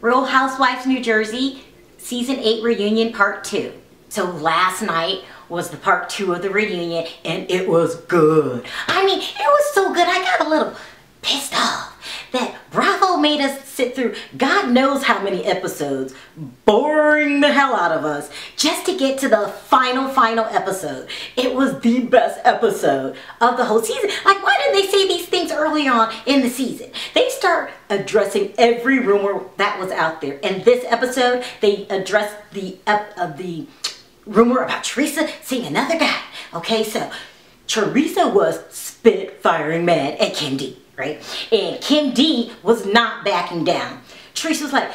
Real Housewives New Jersey, Season 8 Reunion Part 2. So last night was the Part 2 of the reunion, and it was good. I mean, it was so good, I got a little pissed off that Bravo made us sit through God knows how many episodes, boring the hell out of us, just to get to the final episode. It was the best episode of the whole season. Like, why didn't they say these things early on in the season? They start addressing every rumor that was out there. In this episode, they addressed the rumor about Teresa seeing another guy. Okay, so Teresa was spit-firing mad at Kim D, right? And Kim D was not backing down. Teresa was like,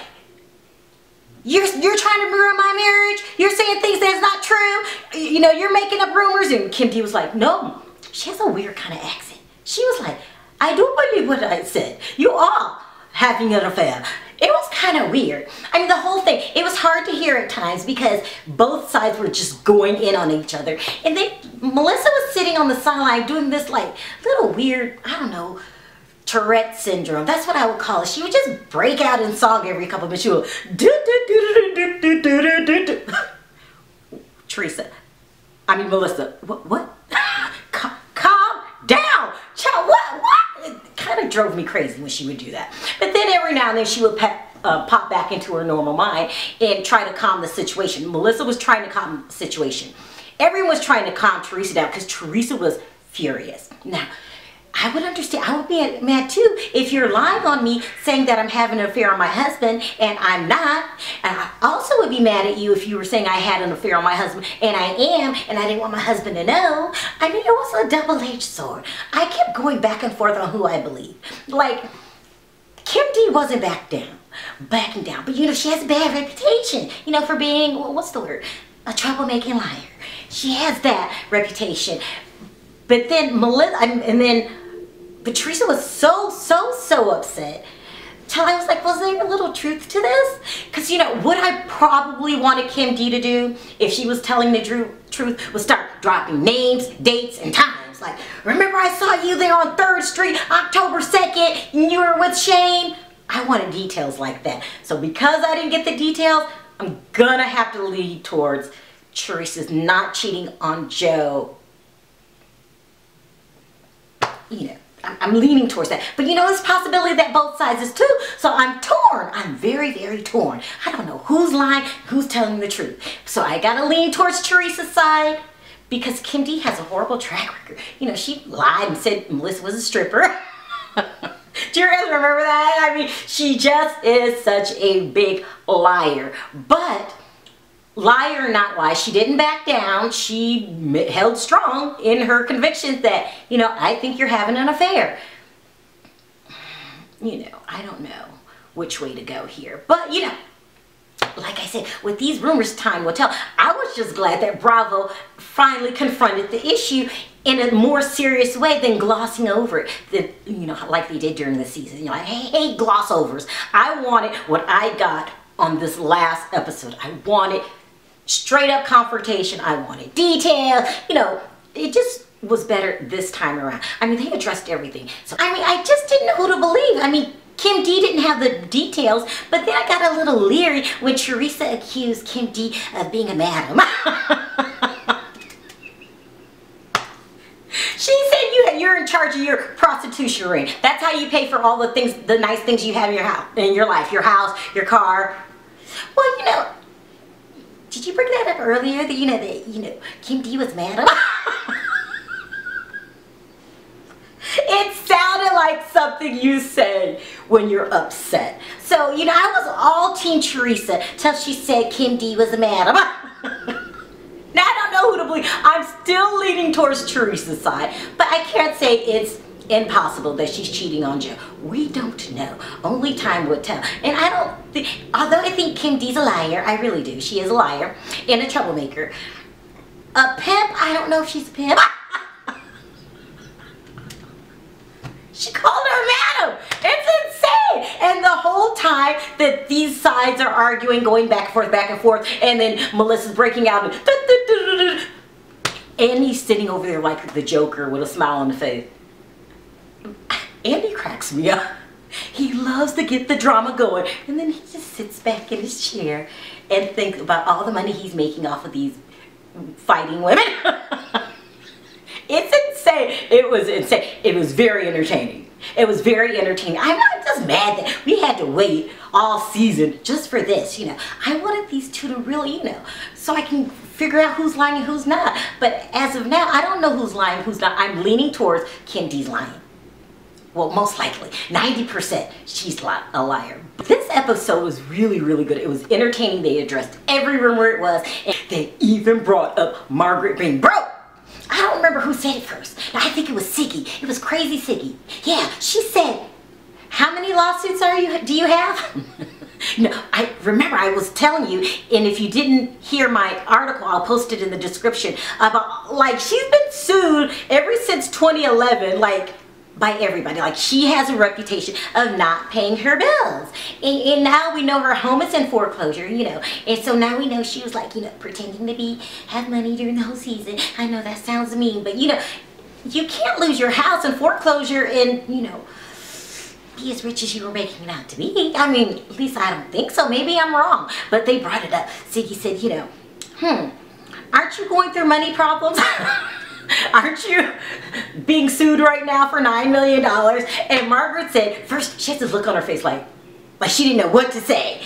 you're trying to ruin my marriage? You're saying things that's not true? You know, you're making up rumors. And Kim D was like, no. She has a weird kind of accent. She was like, I do believe what I said. You are having an affair. It was kind of weird. I mean, the whole thing, it was hard to hear at times because both sides were just going in on each other. And then Melissa was sitting on the sideline doing this like little weird, I don't know, Tourette syndrome. That's what I would call it. She would just break out in song every couple of minutes. She would Teresa, I mean Melissa, what? Calm down. Child, what? It kind of drove me crazy when she would do that. But then every now and then she would pop back into her normal mind and try to calm the situation. Melissa was trying to calm the situation. Everyone was trying to calm Teresa down because Teresa was furious. Now, I would understand, I would be mad too if you're lying on me saying that I'm having an affair on my husband and I'm not. And I also would be mad at you if you were saying I had an affair on my husband and I am, and I didn't want my husband to know. I mean, it was a double-edged sword. I kept going back and forth on who I believe. Like, Kim D wasn't backing down. But you know, she has a bad reputation, you know, for being, what's the word? A troublemaking liar. She has that reputation. But then but Teresa was so upset till I was like, was there a little truth to this? Because, you know, what I probably wanted Kim D to do if she was telling the truth was start dropping names, dates, and times. Like, remember I saw you there on 3rd Street, October 2nd, and you were with Shane? I wanted details like that. So because I didn't get the details, I'm gonna have to lead towards Teresa's not cheating on Joe. You know, I'm leaning towards that. But you know, there's a possibility that both sides is too. So I'm torn. I'm very torn. I don't know who's lying, who's telling the truth. So I gotta lean towards Teresa's side because Kim D has a horrible track record. You know, she lied and said Melissa was a stripper. Do you guys remember that? I mean, she just is such a big liar. But liar or not lie, she didn't back down. She held strong in her convictions that, you know, I think you're having an affair. You know, I don't know which way to go here. But, you know, like I said, with these rumors, time will tell. I was just glad that Bravo finally confronted the issue in a more serious way than glossing over it, you know, like they did during the season. You know, I hate gloss overs. I wanted what I got on this last episode. I wanted straight up confrontation. I wanted detail. You know, it just was better this time around. I mean, they addressed everything. So, I mean, I just didn't know who to believe. I mean, Kim D didn't have the details, but then I got a little leery when Teresa accused Kim D of being a madam. She said you're in charge of your prostitution ring. That's how you pay for all the things, the nice things you have in your house, in your life, your house, your car. Well, you know, did you bring that up earlier? That you know Kim D was mad. It sounded like something you say when you're upset. So, you know, I was all Team Teresa till she said Kim D was a madam. Now I don't know who to believe. I'm still leaning towards Teresa's side, but I can't say it's impossible that she's cheating on Joe. We don't know. Only time would tell. And I don't think, although I think Kim D's a liar, I really do. She is a liar and a troublemaker. A pimp, I don't know if she's a pimp. She called her madam. It's insane. And the whole time that these sides are arguing, going back and forth, and then Melissa's breaking out and he's sitting over there like the Joker with a smile on the face. Andy cracks me up. He loves to get the drama going. And then he just sits back in his chair and thinks about all the money he's making off of these fighting women. It's insane. It was insane. It was very entertaining. It was very entertaining. I'm not just mad that we had to wait all season just for this, you know. I wanted these two to really, you know, so I can figure out who's lying and who's not. But as of now, I don't know who's lying, who's not. I'm leaning towards Kendi's lying. Well, most likely, 90% she's a liar. This episode was really, really good. It was entertaining. They addressed every rumor it was. And they even brought up Margaret being broke. I don't remember who said it first. I think it was Siggy. It was Crazy Siggy. Yeah, she said, how many lawsuits do you have? No, I remember I was telling you, and if you didn't hear my article, I'll post it in the description, about, like, she's been sued ever since 2011, like, by everybody. Like, she has a reputation of not paying her bills. And now we know her home is in foreclosure, you know. And so now we know she was, like, you know, pretending to have money during the whole season. I know that sounds mean, but, you know, you can't lose your house in foreclosure and, you know, be as rich as you were making it out to be. I mean, at least I don't think so. Maybe I'm wrong. But they brought it up. Siggy said, you know, aren't you going through money problems? Aren't you being sued right now for $9 million? And Margaret said, first she had this look on her face like she didn't know what to say.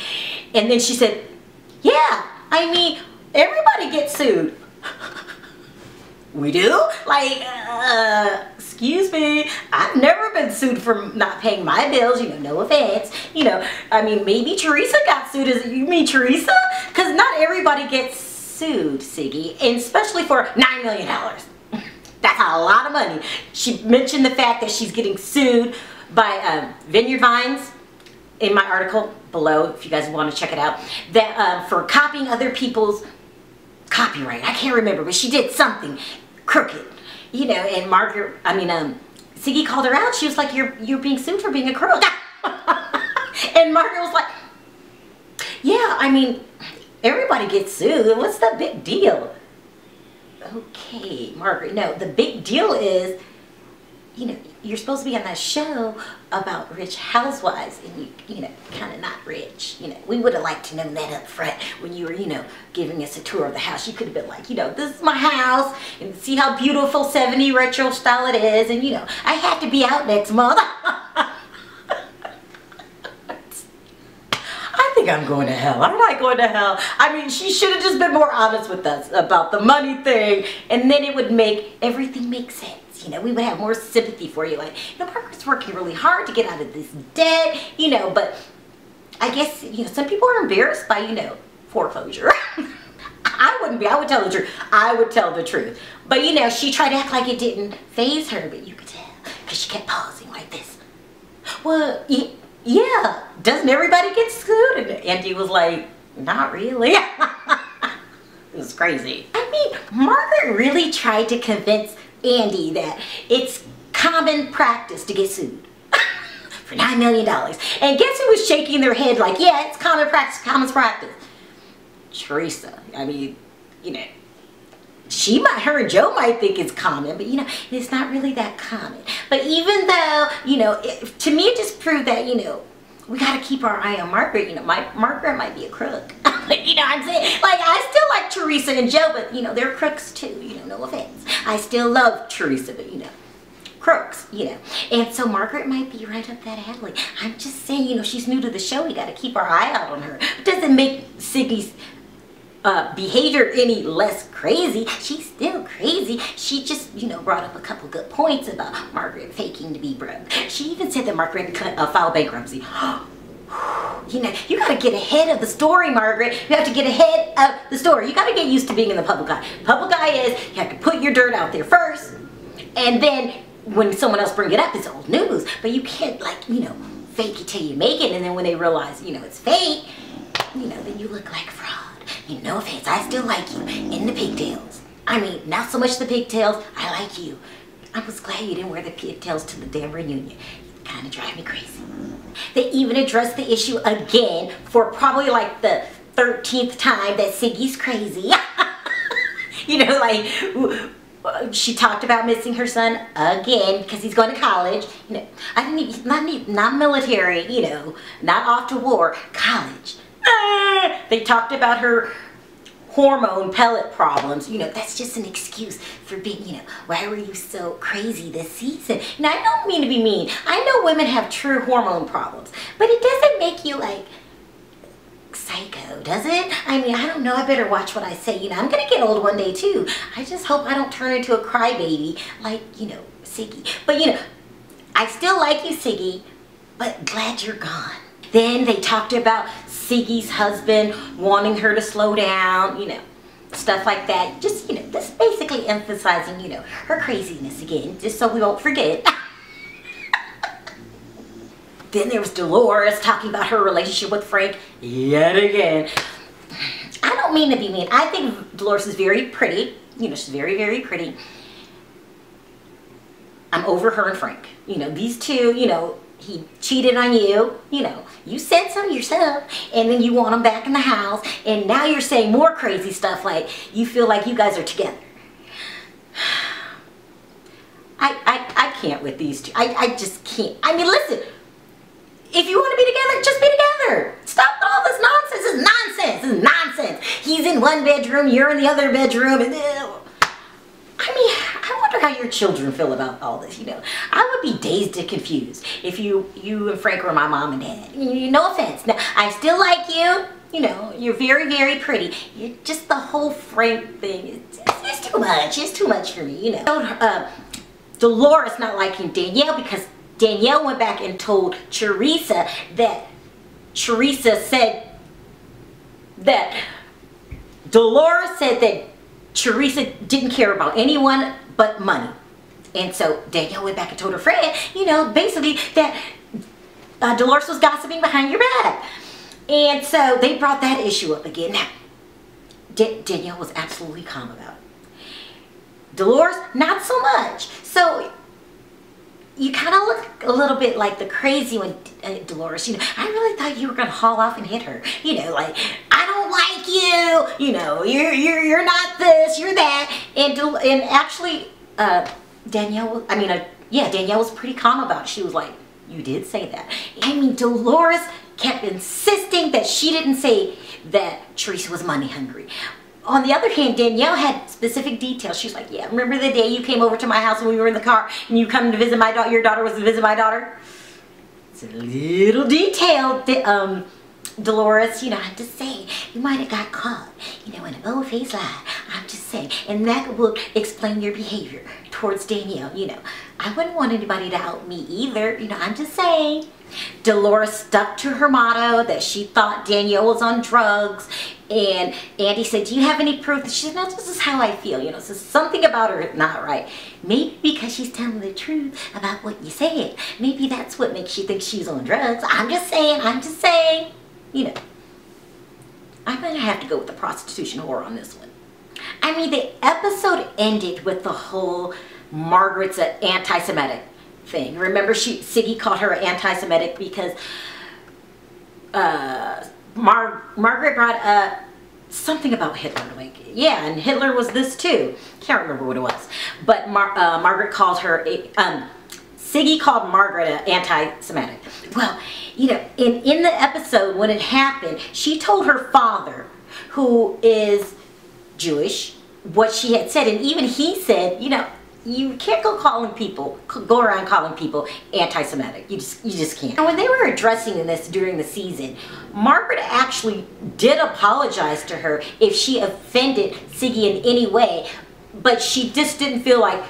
And then she said, yeah, I mean, everybody gets sued. We do? Like, excuse me, I've never been sued for not paying my bills, you know, no offense. You know, I mean, maybe Teresa got sued. You mean Teresa? Because not everybody gets sued, Siggy, and especially for $9 million. That's a lot of money. She mentioned the fact that she's getting sued by Vineyard Vines in my article below, if you guys want to check it out, that for copying other people's copyright. I can't remember, but she did something crooked, you know. And Margaret, Siggy called her out. She was like, "You're being sued for being a crook." And Margaret was like, "Yeah, I mean, everybody gets sued. What's the big deal?" Okay, Margaret, no, the big deal is, you know, you're supposed to be on that show about rich housewives, and you know, kind of not rich. You know, we would have liked to know that up front when you were, you know, giving us a tour of the house. You could have been like, you know, this is my house, and see how beautiful 70s retro style it is, and you know, I have to be out next month. I think I'm going to hell. I'm not going to hell. I mean, she should have just been more honest with us about the money thing, and then it would make everything make sense. You know, we would have more sympathy for you. Like, you know, Margaret's working really hard to get out of this debt, you know, but I guess, you know, some people are embarrassed by, you know, foreclosure. I wouldn't be. I would tell the truth. I would tell the truth. But, you know, she tried to act like it didn't faze her, but you could tell because she kept pausing like this. Well, yeah, doesn't everybody get sued? And Andy was like, not really. It was crazy. I mean, Margaret really tried to convince Andy that it's common practice to get sued for $9 million. And guess who was shaking their head like, yeah, it's common practice. Teresa. I mean, you know, her and Joe might think it's common, but you know, it's not really that common. But even though, you know, to me it just proved that, you know, we got to keep our eye on Margaret. You know, Margaret might be a crook. You know what I'm saying? Like, I still like Teresa and Joe, but you know, they're crooks too, you know, no offense. I still love Teresa, but you know, crooks, you know. And so Margaret might be right up that alley. I'm just saying, you know, she's new to the show. We got to keep our eye out on her. It doesn't make Siggy's behavior any less crazy. She's still crazy. She just, you know, brought up a couple good points about Margaret faking to be broke. She even said that Margaret filed bankruptcy. You know, you gotta get ahead of the story, Margaret. You have to get ahead of the story. You gotta get used to being in the public eye. Public eye is, you have to put your dirt out there first, and then when someone else brings it up, it's old news. But you can't, like, you know, fake it till you make it, and then when they realize, you know, it's fake, you know, then you look like fraud. You know, no offense, I still like you in the pigtails. I mean, not so much the pigtails, I like you. I was glad you didn't wear the pigtails to the damn reunion. You kind of drive me crazy. They even addressed the issue again for probably like the 13th time that Siggy's crazy. You know, like, She talked about missing her son again because he's going to college. You know, not military, you know, not off to war, college. They talked about her hormone pellet problems. You know, that's just an excuse for being, you know, why were you so crazy this season? Now, I don't mean to be mean. I know women have true hormone problems, but it doesn't make you like psycho, does it? I mean, I don't know. I better watch what I say. You know, I'm gonna get old one day too. I just hope I don't turn into a crybaby like, you know, Siggy. But you know, I still like you, Siggy, but glad you're gone. Then they talked about Siggy's husband wanting her to slow down, you know, stuff like that. Just, you know, this basically emphasizing, you know, her craziness again, just so we won't forget. Then there was Dolores talking about her relationship with Frank yet again. I don't mean to be mean. I think Dolores is very pretty. You know, she's very, very pretty. I'm over her and Frank. You know, these two, you know, he cheated on you. You know, you said so yourself. And then you want him back in the house. And now you're saying more crazy stuff like you feel like you guys are together. I can't with these two. I just can't. I mean, listen. If you want to be together, just be together. Stop all this nonsense. This is nonsense. This is nonsense. He's in one bedroom, you're in the other bedroom. And I mean, I wonder how your children feel about all this, you know. I would be dazed and confused if you and Frank were my mom and dad. No offense. Now, I still like you. You know, you're very, very pretty. You're just the whole Frank thing. It's too much. It's too much for me, you know. Dolores not liking Danielle because Danielle went back and told Teresa that Dolores said that Teresa didn't care about anyone but money. And so Danielle went back and told her friend, you know, basically that Dolores was gossiping behind your back. And so they brought that issue up again. Now, Danielle was absolutely calm about it. Dolores, not so much. So you kind of look a little bit like the crazy one, Dolores. You know, I really thought you were gonna haul off and hit her. You know, like, I don't like you. You know, you're not this, you're that. And actually, Danielle. Danielle was pretty calm about it. She was like, you did say that. I mean, Dolores kept insisting that she didn't say that Teresa was money hungry. On the other hand, Danielle had specific details. She's like, yeah, remember the day you came over to my house when we were in the car and you come to visit my daughter, your daughter was to visit my daughter? It's a little detailed, Dolores, you know, I'm just saying, you might have got caught, you know, in a bold-faced lie. I'm just saying, and that will explain your behavior towards Danielle, you know. I wouldn't want anybody to out me either, you know, I'm just saying. Dolores stuck to her motto that she thought Danielle was on drugs, and Andy said, do you have any proof? She said, no, this is how I feel, you know, so something about her is not right. Maybe because she's telling the truth about what you said. Maybe that's what makes you think she's on drugs. I'm just saying, you know. I'm gonna have to go with the prostitution whore on this one. I mean, the episode ended with the whole Margaret's an anti-Semitic thing. Remember, Siggy called her anti-Semitic because Margaret brought up something about Hitler. Like, yeah, and Hitler was this too. Can't remember what it was. But Margaret called her, Siggy called Margaret an anti-Semitic. Well, you know, in the episode when it happened, she told her father, who is Jewish, what she had said. And even he said, you know, you can't go around calling people anti-Semitic. You just can't. And when they were addressing this during the season, Margaret actually did apologize to her if she offended Siggy in any way, but she just didn't feel like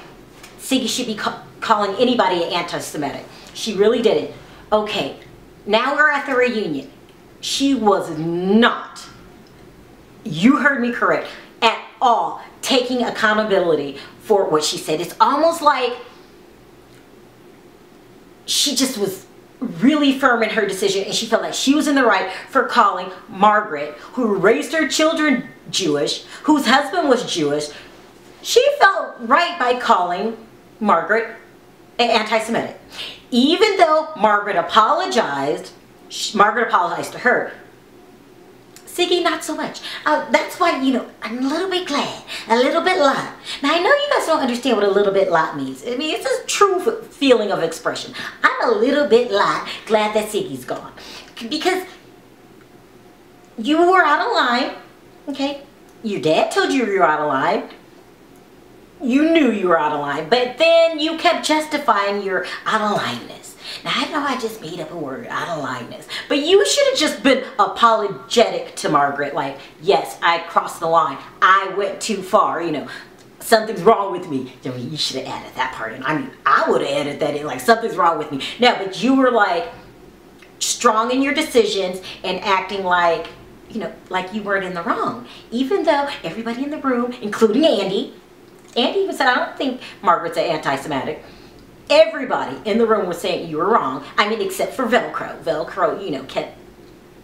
Siggy should be calling anybody anti-Semitic. She really didn't. Okay, now we're at the reunion. She was not, you heard me correct, at all taking accountability for what she said. It's almost like she just was really firm in her decision, and she felt like she was in the right for calling Margaret, who raised her children Jewish, whose husband was Jewish. She felt right by calling Margaret anti-Semitic. Even though Margaret apologized to her, Siggy, not so much. That's why, you know, I'm a little bit glad, a little bit lot. Now, I know you guys don't understand what a little bit lot means. I mean, it's a true feeling of expression. I'm a little bit lot glad that Siggy's gone. Because you were out of line, okay? Your dad told you were out of line. You knew you were out of line, but then you kept justifying your out of lineness. Now, I know I just made up a word, out of lineness, but you should have just been apologetic to Margaret, like, yes, I crossed the line. I went too far, you know. Something's wrong with me. I mean, you should have added that part in. I mean, I would have added that in, like, something's wrong with me. No, but you were, like, strong in your decisions and acting like, you know, like you weren't in the wrong. Even though everybody in the room, including Andy even said, I don't think Margaret's anti-Semitic. Everybody in the room was saying you were wrong. I mean, except for Velcro. Velcro, you know, kept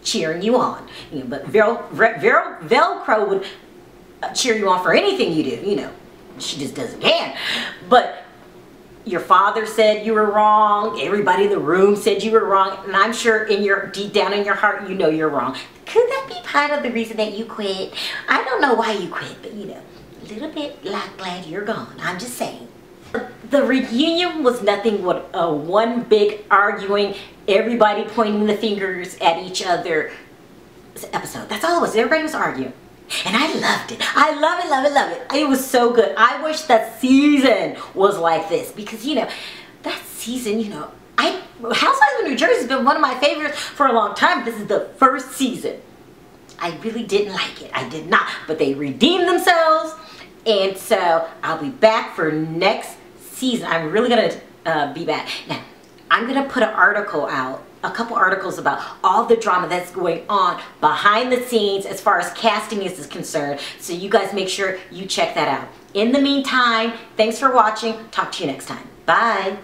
cheering you on. You know, but Velcro would cheer you on for anything you do. You know, she just doesn't can. But your father said you were wrong. Everybody in the room said you were wrong. And I'm sure in your deep down in your heart, you know you're wrong. Could that be part of the reason that you quit? I don't know why you quit, but you know, a little bit like glad you're gone. I'm just saying. The reunion was nothing but one big arguing, everybody pointing the fingers at each other episode. That's all it was. Everybody was arguing. And I loved it. I love it, love it, love it. It was so good. I wish that season was like this because, you know, that season, you know, Housewives of New Jersey has been one of my favorites for a long time. This is the first season. I really didn't like it. I did not. But they redeemed themselves. And so I'll be back for next season. I'm really going to be back. Now, I'm going to put an article out, a couple articles about all the drama that's going on behind the scenes as far as casting is concerned. So you guys make sure you check that out. In the meantime, thanks for watching. Talk to you next time. Bye.